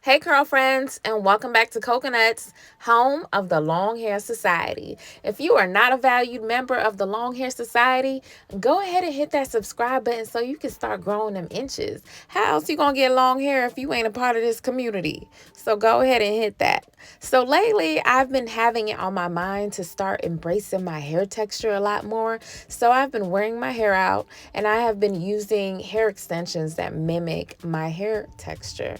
Hey, curl friends, and welcome back to Cocaknotz, home of the Long Hair Society. If you are not a valued member of the Long Hair Society, go ahead and hit that subscribe button so you can start growing them inches. How else you gonna get long hair if you ain't a part of this community? So go ahead and hit that. So lately, I've been having it on my mind to start embracing my hair texture a lot more. So I've been wearing my hair out, and I have been using hair extensions that mimic my hair texture.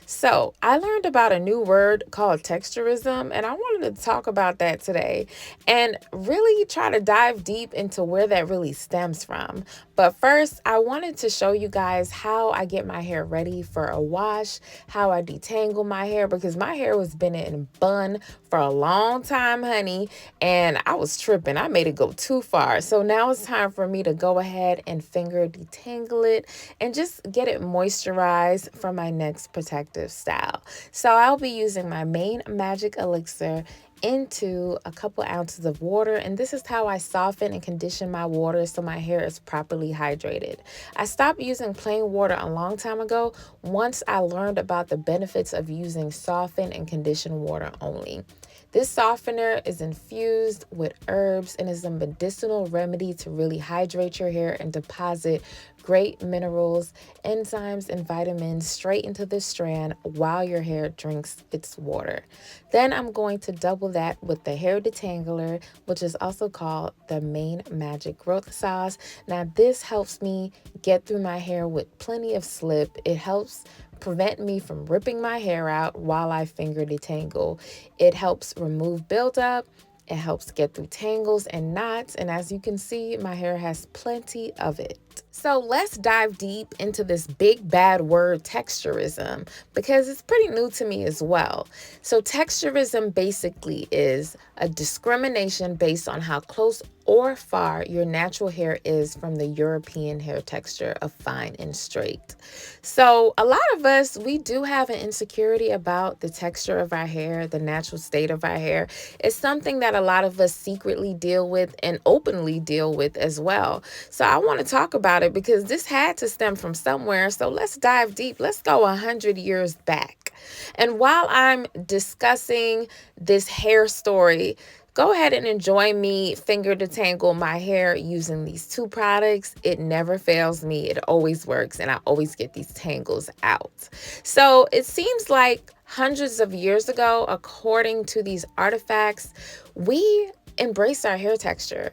So, I learned about a new word called texturism, and I wanted to talk about that today and really try to dive deep into where that really stems from. But first, I wanted to show you guys how I get my hair ready for a wash, how I detangle my hair, because my hair was been in a bun for a long time, honey, and I was tripping. I made it go too far. So now it's time for me to go ahead and finger detangle it and just get it moisturized for my next protective style. So I'll be using my main magic elixir into a couple ounces of water, and this is how I soften and condition my water so my hair is properly hydrated. I stopped using plain water a long time ago once I learned about the benefits of using softened and conditioned water only. This softener is infused with herbs and is a medicinal remedy to really hydrate your hair and deposit great minerals, enzymes, and vitamins straight into the strand while your hair drinks its water. Then I'm going to double that with the hair detangler, which is also called the main magic growth sauce. Now, this helps me get through my hair with plenty of slip. It helps prevent me from ripping my hair out while I finger detangle. It helps remove buildup. It helps get through tangles and knots. And as you can see, my hair has plenty of it. So let's dive deep into this big bad word texturism because it's pretty new to me as well. So texturism basically is a discrimination based on how close or far your natural hair is from the European hair texture of fine and straight. So a lot of us, we do have an insecurity about the texture of our hair, the natural state of our hair. It's something that a lot of us secretly deal with and openly deal with as well. So I want to talk about it because this had to stem from somewhere. So let's dive deep. Let's go 100 years back. And while I'm discussing this hair story, go ahead and enjoy me finger detangle my hair using these two products. It never fails me. It always works, and I always get these tangles out. So it seems like hundreds of years ago, according to these artifacts, we embrace our hair texture.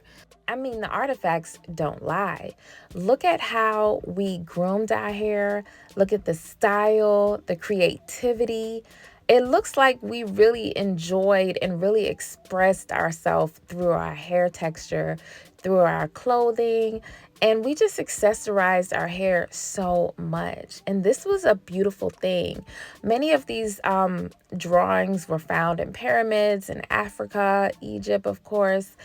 I mean, the artifacts don't lie. Look at how we groomed our hair. Look at the style, the creativity. It looks like we really enjoyed and really expressed ourselves through our hair texture, through our clothing, and we just accessorized our hair so much. And this was a beautiful thing. Many of these drawings were found in pyramids in Africa, Egypt, of course,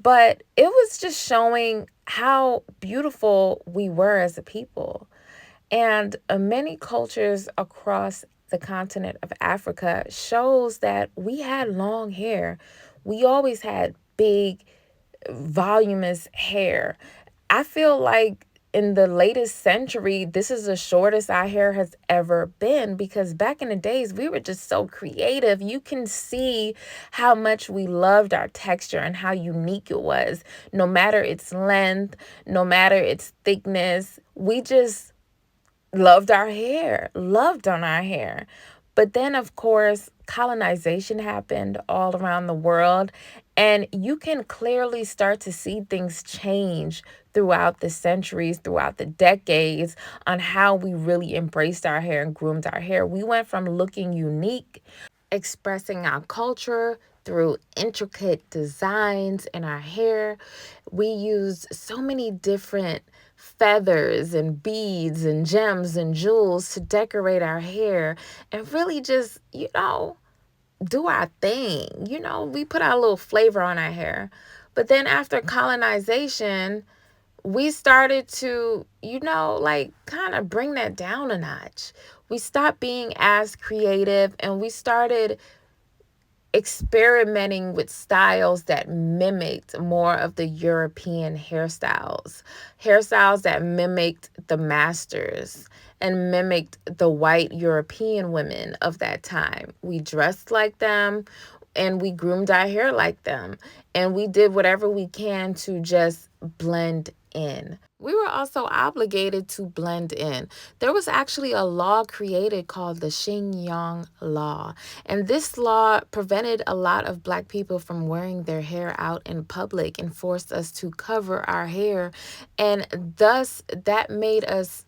but it was just showing how beautiful we were as a people. And many cultures across the continent of Africa shows that we had long hair. We always had big, voluminous hair. I feel like in the latest century, this is the shortest our hair has ever been because back in the days, we were just so creative. You can see how much we loved our texture and how unique it was. No matter its length, no matter its thickness, we just loved our hair, loved on our hair. But then, of course, colonization happened all around the world, and you can clearly start to see things change throughout the centuries, throughout the decades, on how we really embraced our hair and groomed our hair. We went from looking unique, expressing our culture through intricate designs in our hair. We used so many different feathers and beads and gems and jewels to decorate our hair and really just, do our thing. We put our little flavor on our hair. But then after colonization, we started to, like kind of bring that down a notch. We stopped being as creative and we started experimenting with styles that mimicked more of the European hairstyles that mimicked the masters and mimicked the white European women of that time. We dressed like them and we groomed our hair like them, and we did whatever we can to just blend in. We were also obligated to blend in. There was actually a law created called the Xinjiang Law, and this law prevented a lot of Black people from wearing their hair out in public and forced us to cover our hair, and thus that made us,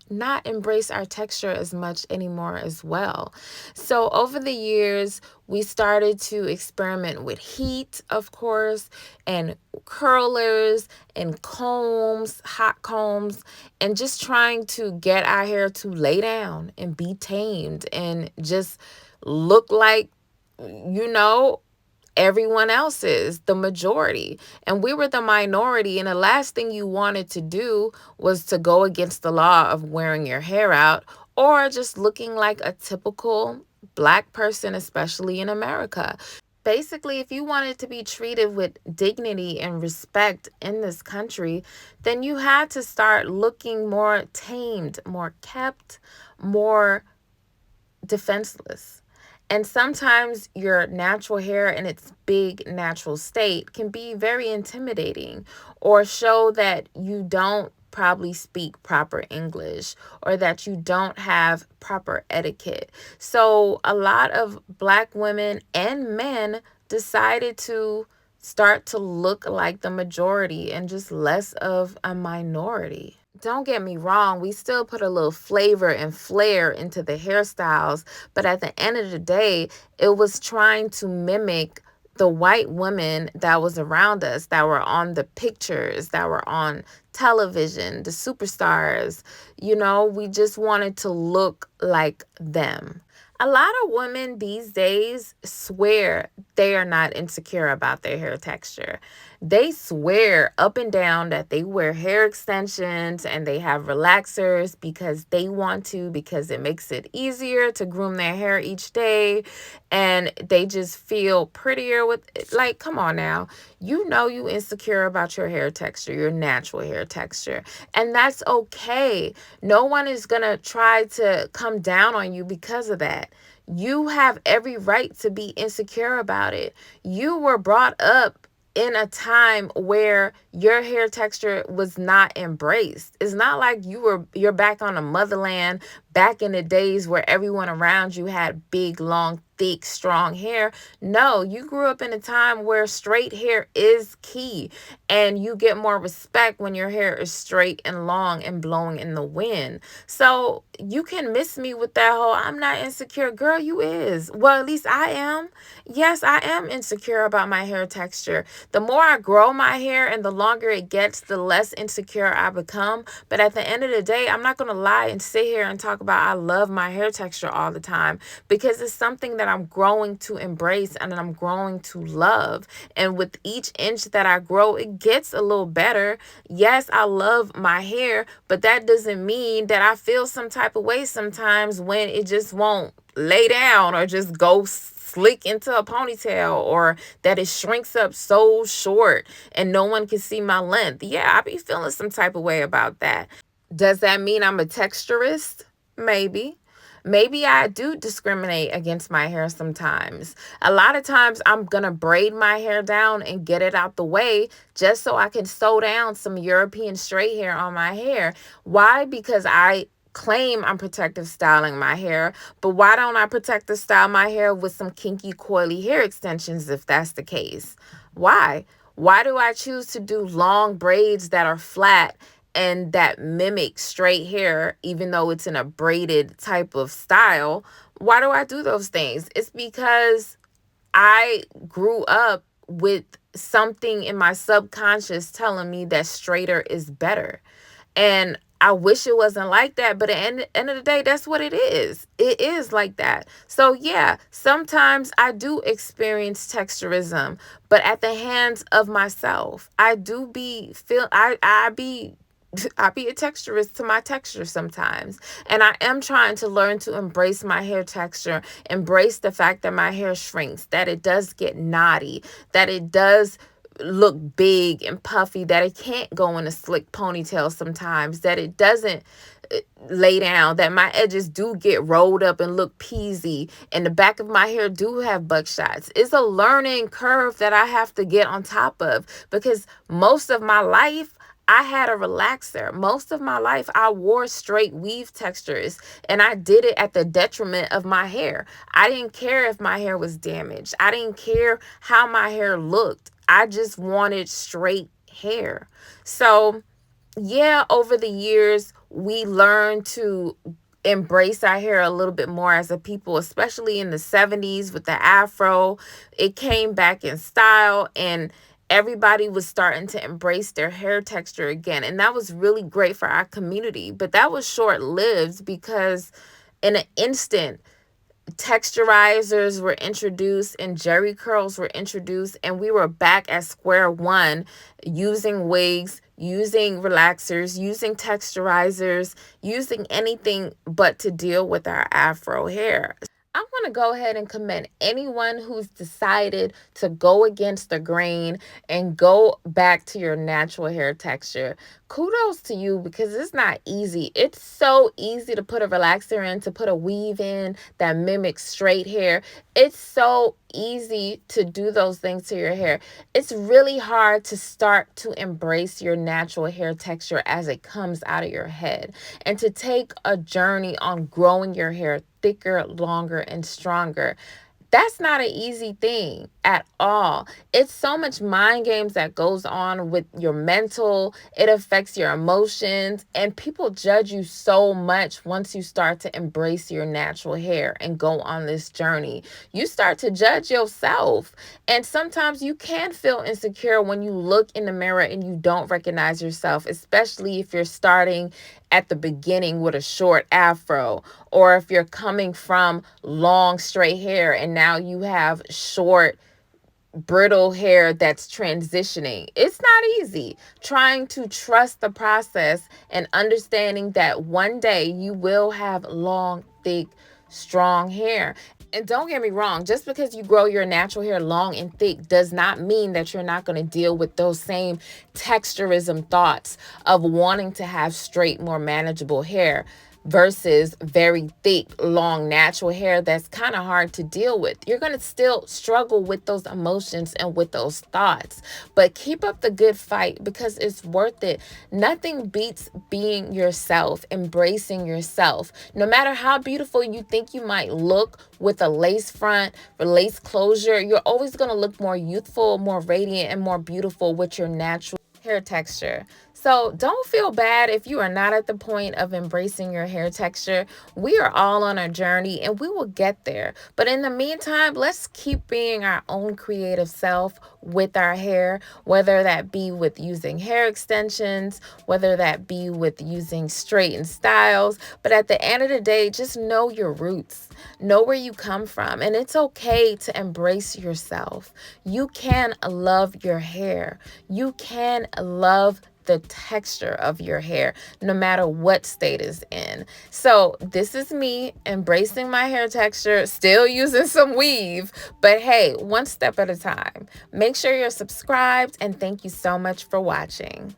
not embrace our texture as much anymore as well. So over the years, we started to experiment with heat, of course, and curlers and combs, hot combs, and just trying to get our hair to lay down and be tamed and just look like, you know, everyone else is the majority, and we were the minority. And the last thing you wanted to do was to go against the law of wearing your hair out or just looking like a typical Black person, especially in America. Basically, if you wanted to be treated with dignity and respect in this country, then you had to start looking more tamed, more kept, more defenseless. And sometimes your natural hair in its big natural state can be very intimidating or show that you don't probably speak proper English or that you don't have proper etiquette. So a lot of Black women and men decided to start to look like the majority and just less of a minority. Don't get me wrong, we still put a little flavor and flair into the hairstyles, but at the end of the day, it was trying to mimic the white women that was around us, that were on the pictures, that were on television, the superstars. We just wanted to look like them. A lot of women these days swear they are not insecure about their hair texture. They swear up and down that they wear hair extensions and they have relaxers because they want to, because it makes it easier to groom their hair each day, and they just feel prettier with it. Like, come on now. You insecure about your hair texture, your natural hair texture, and that's okay. No one is going to try to come down on you because of that. You have every right to be insecure about it. You were brought up in a time where your hair texture was not embraced. It's not like you're back on the motherland, back in the days where everyone around you had big, long, thick, strong hair. No, you grew up in a time where straight hair is key, and you get more respect when your hair is straight and long and blowing in the wind. So you can miss me with that whole I'm not insecure. Girl, you is. Well, at least I am. Yes, I am insecure about my hair texture. The more I grow my hair and the longer it gets, the less insecure I become. But at the end of the day, I'm not going to lie and sit here and talk about I love my hair texture all the time, because it's something that I'm growing to embrace and I'm growing to love. And with each inch that I grow, it gets a little better. Yes, I love my hair, but that doesn't mean that I feel some type of way sometimes when it just won't lay down or just go slick into a ponytail, or that it shrinks up so short and no one can see my length. Yeah, I be feeling some type of way about that. Does that mean I'm a texturist? Maybe. Maybe I do discriminate against my hair sometimes. A lot of times I'm going to braid my hair down and get it out the way just so I can sew down some European straight hair on my hair. Why? Because I claim I'm protective styling my hair, but why don't I protective style my hair with some kinky coily hair extensions if that's the case? Why? Why do I choose to do long braids that are flat and that mimic straight hair, even though it's in a braided type of style? Why do I do those things? It's because I grew up with something in my subconscious telling me that straighter is better. And I wish it wasn't like that, but at the end of the day, that's what it is. It is like that. So yeah, sometimes I do experience texturism, but at the hands of myself. I be I be a texturist to my texture sometimes. And I am trying to learn to embrace my hair texture, embrace the fact that my hair shrinks, that it does get knotty, that it does look big and puffy, that it can't go in a slick ponytail sometimes, that it doesn't lay down, that my edges do get rolled up and look peasy, and the back of my hair do have buckshots. It's a learning curve that I have to get on top of, because most of my life I had a relaxer. Most of my life I wore straight weave textures, and I did it at the detriment of my hair. I didn't care if my hair was damaged. I didn't care how my hair looked. I just wanted straight hair. So yeah, over the years, we learned to embrace our hair a little bit more as a people, especially in the 70s with the afro. It came back in style, and everybody was starting to embrace their hair texture again. And that was really great for our community. But that was short lived, because in an instant, texturizers were introduced and jerry curls were introduced, and we were back at square one, using wigs, using relaxers, using texturizers, using anything but to deal with our afro hair. I want to go ahead and commend anyone who's decided to go against the grain and go back to your natural hair texture. Kudos to you, because it's not easy. It's so easy to put a relaxer in, to put a weave in that mimics straight hair. It's so easy to do those things to your hair. It's really hard to start to embrace your natural hair texture as it comes out of your head, and to take a journey on growing your hair thicker, longer, and stronger. That's not an easy thing at all. It's so much mind games that goes on with your mental. It affects your emotions, and people judge you so much once you start to embrace your natural hair and go on this journey. You start to judge yourself, and sometimes you can feel insecure when you look in the mirror and you don't recognize yourself, especially if you're starting at the beginning with a short afro, or if you're coming from long straight hair and now you have short brittle hair that's transitioning. It's not easy. Trying to trust the process and understanding that one day you will have long, thick, strong hair. And don't get me wrong, just because you grow your natural hair long and thick does not mean that you're not going to deal with those same texturism thoughts of wanting to have straight, more manageable hair versus very thick, long, natural hair that's kind of hard to deal with. You're going to still struggle with those emotions and with those thoughts, but keep up the good fight, because it's worth it. Nothing beats being yourself, embracing yourself. No matter how beautiful you think you might look with a lace front or lace closure, you're always going to look more youthful, more radiant, and more beautiful with your natural hair texture. So don't feel bad if you are not at the point of embracing your hair texture. We are all on a journey, and we will get there. But in the meantime, let's keep being our own creative self with our hair, whether that be with using hair extensions, whether that be with using straightened styles. But at the end of the day, just know your roots, know where you come from, and it's okay to embrace yourself. You can love your hair. You can love the texture of your hair, no matter what state is in. So this is me embracing my hair texture, still using some weave, but hey, one step at a time. Make sure you're subscribed, and thank you so much for watching.